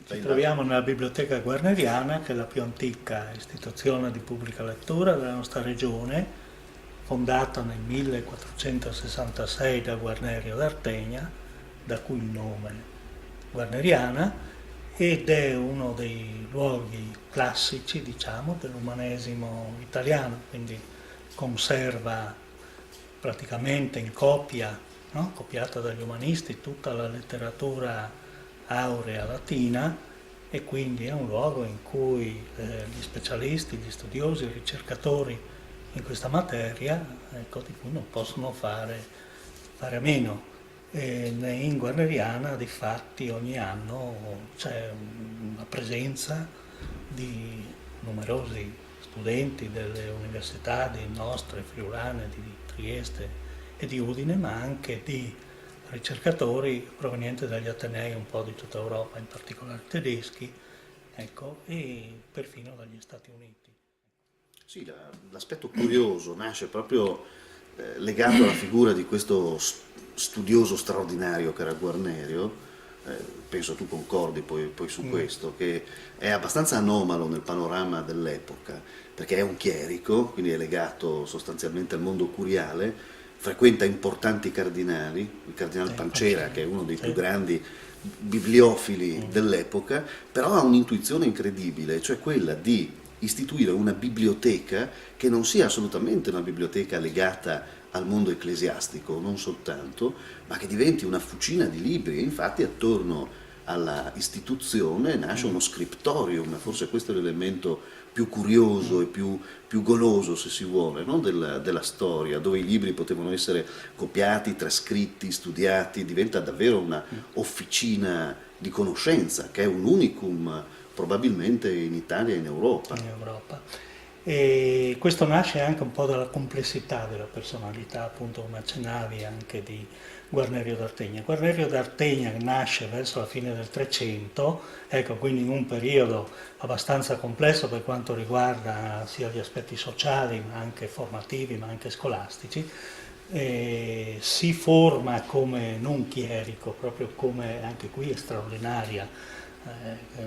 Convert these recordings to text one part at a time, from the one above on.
Ci troviamo nella Biblioteca Guarneriana, che è la più antica istituzione di pubblica lettura della nostra regione, fondata nel 1466 da Guarnerio d'Artegna, da cui il nome Guarneriana, ed è uno dei luoghi classici, diciamo, dell'umanesimo italiano, quindi conserva praticamente in copia, no? Copiata dagli umanisti, tutta la letteratura aurea latina, e quindi è un luogo in cui gli specialisti, gli studiosi, i ricercatori in questa materia, ecco, di cui non possono fare a meno. In Guarneriana difatti ogni anno c'è una presenza di numerosi studenti delle università di nostre, friulane, di Trieste e di Udine, ma anche di ricercatori provenienti dagli atenei un po' di tutta Europa, in particolare tedeschi, ecco, e perfino dagli Stati Uniti. Sì, l'aspetto curioso nasce proprio legato alla figura di questo studioso straordinario che era Guarnerio. Penso tu concordi poi su questo, che è abbastanza anomalo nel panorama dell'epoca, perché è un chierico, quindi è legato sostanzialmente al mondo curiale, frequenta importanti cardinali, il cardinale Pancera, che è uno dei più grandi bibliofili dell'epoca, però ha un'intuizione incredibile, cioè quella di istituire una biblioteca che non sia assolutamente una biblioteca legata al mondo ecclesiastico, non soltanto, ma che diventi una fucina di libri. E infatti attorno alla istituzione nasce uno scriptorium, forse questo è l'elemento più curioso e più goloso, se si vuole, no? della storia, dove i libri potevano essere copiati, trascritti, studiati. Diventa davvero una officina di conoscenza, che è un unicum probabilmente in Italia e in Europa. E questo nasce anche un po' dalla complessità della personalità, appunto come accennavi, anche di Guarnerio d'Artegna. Guarnerio d'Artegna nasce verso la fine del Trecento, ecco, quindi in un periodo abbastanza complesso per quanto riguarda sia gli aspetti sociali, ma anche formativi, ma anche scolastici. Si forma come non chierico, proprio come anche qui è straordinaria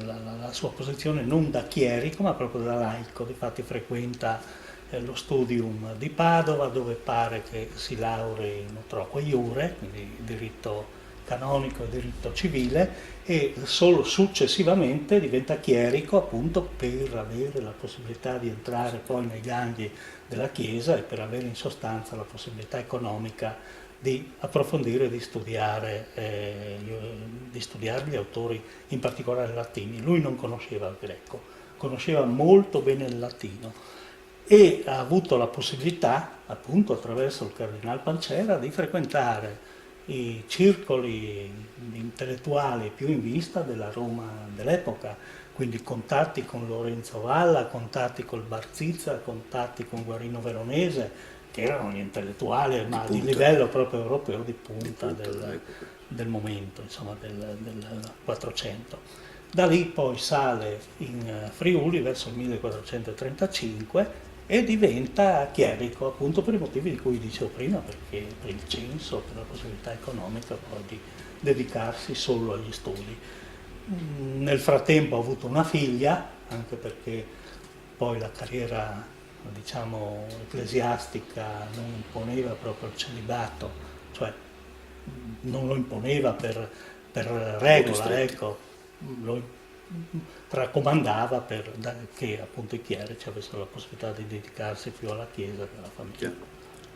la sua posizione, non da chierico ma proprio da laico. Difatti frequenta lo studium di Padova, dove pare che si laurei in utroque iure, quindi diritto canonico e diritto civile, e solo successivamente diventa chierico, appunto per avere la possibilità di entrare poi nei gangli della Chiesa e per avere in sostanza la possibilità economica di approfondire e di studiare gli autori, in particolare latini. Lui non conosceva il greco, conosceva molto bene il latino e ha avuto la possibilità, appunto attraverso il cardinal Pancera, di frequentare i circoli intellettuali più in vista della Roma dell'epoca, quindi contatti con Lorenzo Valla, contatti col Barzizza, contatti con Guarino Veronese, che erano gli intellettuali, ma di livello proprio europeo di punta del momento, insomma del 400. Da lì poi sale in Friuli verso il 1435 e diventa chierico, appunto per i motivi di cui dicevo prima, perché per il censo, per la possibilità economica poi di dedicarsi solo agli studi. Nel frattempo ha avuto una figlia, anche perché poi la carriera, diciamo, ecclesiastica non imponeva proprio il celibato, cioè non lo imponeva per regola, ecco, lo raccomandava che appunto i chierici avessero la possibilità di dedicarsi più alla Chiesa che alla famiglia.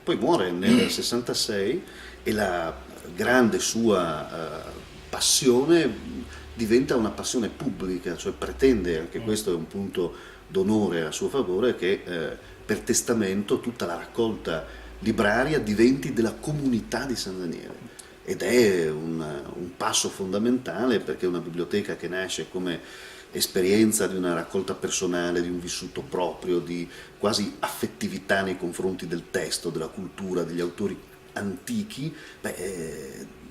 Poi muore nel 66 e la grande sua passione diventa una passione pubblica, cioè pretende, anche questo è un punto d'onore a suo favore, che per testamento tutta la raccolta libraria diventi della comunità di San Daniele. Ed è un passo fondamentale, perché è una biblioteca che nasce come esperienza di una raccolta personale, di un vissuto proprio, di quasi affettività nei confronti del testo, della cultura, degli autori antichi,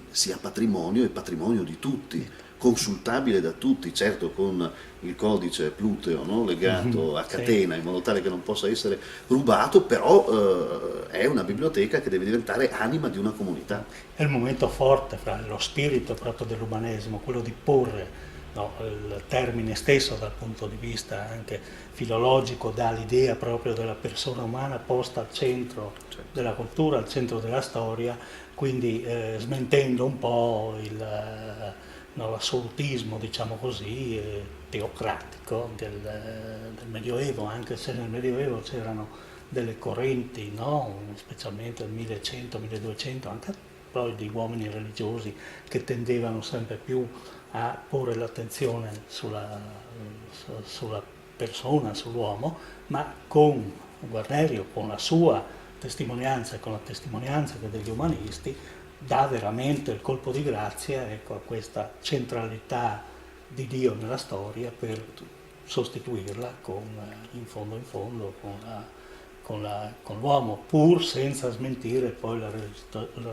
sia patrimonio e patrimonio di tutti, consultabile da tutti, certo con il codice Pluteo, no? Legato a catena, in modo tale che non possa essere rubato, però è una biblioteca che deve diventare anima di una comunità. È il momento forte fra lo spirito proprio dell'umanesimo, quello di porre no, il termine stesso dal punto di vista anche filologico dà l'idea proprio della persona umana posta al centro della cultura, al centro della storia, quindi smentendo un po' no, l'assolutismo, diciamo così, teocratico del Medioevo, anche se nel Medioevo c'erano delle correnti, no? Specialmente nel 1100-1200, anche poi di uomini religiosi che tendevano sempre più a porre l'attenzione sulla persona, sull'uomo, ma con Guarnerio, con la sua testimonianza e con la testimonianza degli umanisti, dà veramente il colpo di grazia, ecco, a questa centralità di Dio nella storia per sostituirla in fondo con l'uomo, pur senza smentire poi la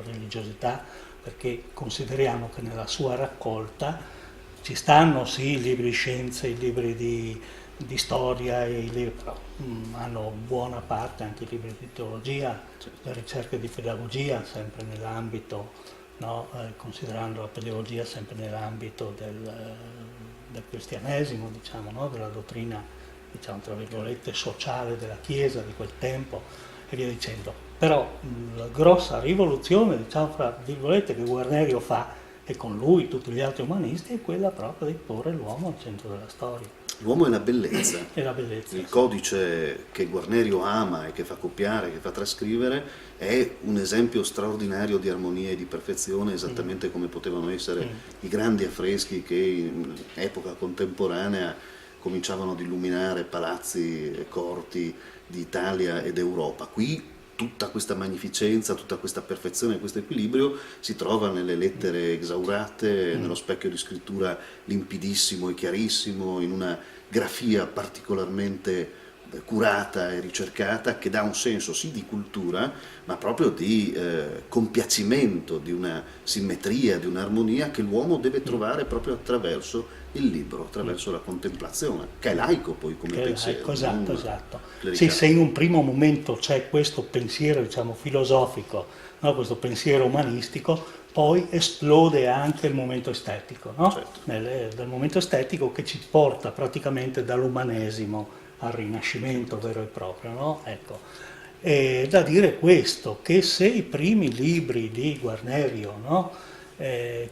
religiosità, perché consideriamo che nella sua raccolta ci stanno sì i libri di scienze, i libri di storia, però hanno buona parte anche i libri di teologia, le ricerche di pedagogia, sempre nell'ambito, no, considerando la pedagogia sempre nell'ambito del cristianesimo, diciamo, no, della dottrina, diciamo, tra virgolette, sociale della Chiesa di quel tempo e via dicendo. Però la grossa rivoluzione, diciamo, fra virgolette, che Guarnerio fa, e con lui tutti gli altri umanisti, è quella proprio di porre l'uomo al centro della storia. L'uomo è la bellezza. È la bellezza. Il codice che Guarnerio ama e che fa copiare, che fa trascrivere, è un esempio straordinario di armonia e di perfezione, esattamente come potevano essere i grandi affreschi che in epoca contemporanea cominciavano ad illuminare palazzi e corti d'Italia ed Europa. Qui tutta questa magnificenza, tutta questa perfezione, questo equilibrio si trova nelle lettere esaurate, nello specchio di scrittura limpidissimo e chiarissimo, in una grafia particolarmente curata e ricercata che dà un senso sì di cultura, ma proprio di compiacimento, di una simmetria, di un'armonia che l'uomo deve trovare proprio attraverso il libro, attraverso la contemplazione, che è laico poi come pensiero. Esatto. Sì, se in un primo momento c'è questo pensiero, diciamo, filosofico, no? Questo pensiero umanistico, poi esplode anche il momento estetico, no? Certo. Dal momento estetico che ci porta praticamente dall'umanesimo al Rinascimento vero e proprio, no? Ecco. È da dire questo, che se i primi libri di Guarnerio, no?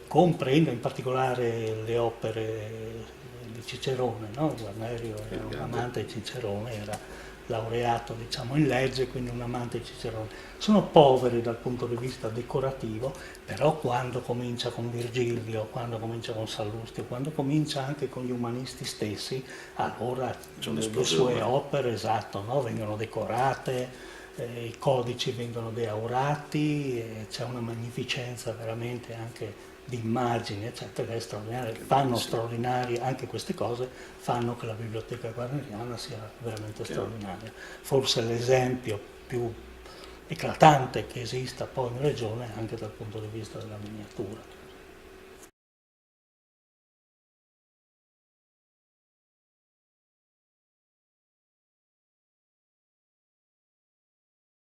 Comprende in particolare le opere di Cicerone, no? Guarnerio era un amante di Cicerone, era laureato, diciamo, in legge, quindi un amante di Cicerone. Sono poveri dal punto di vista decorativo, però quando comincia con Virgilio, quando comincia con Sallustio, quando comincia anche con gli umanisti stessi, allora le sue opere, esatto, no? Vengono decorate, i codici vengono deaurati, c'è una magnificenza veramente anche di immagini, eccetera, che è straordinaria. Fanno straordinarie, anche queste cose fanno che la biblioteca guarneriana sia veramente straordinaria. Forse l'esempio più eclatante che esista poi in regione anche dal punto di vista della miniatura.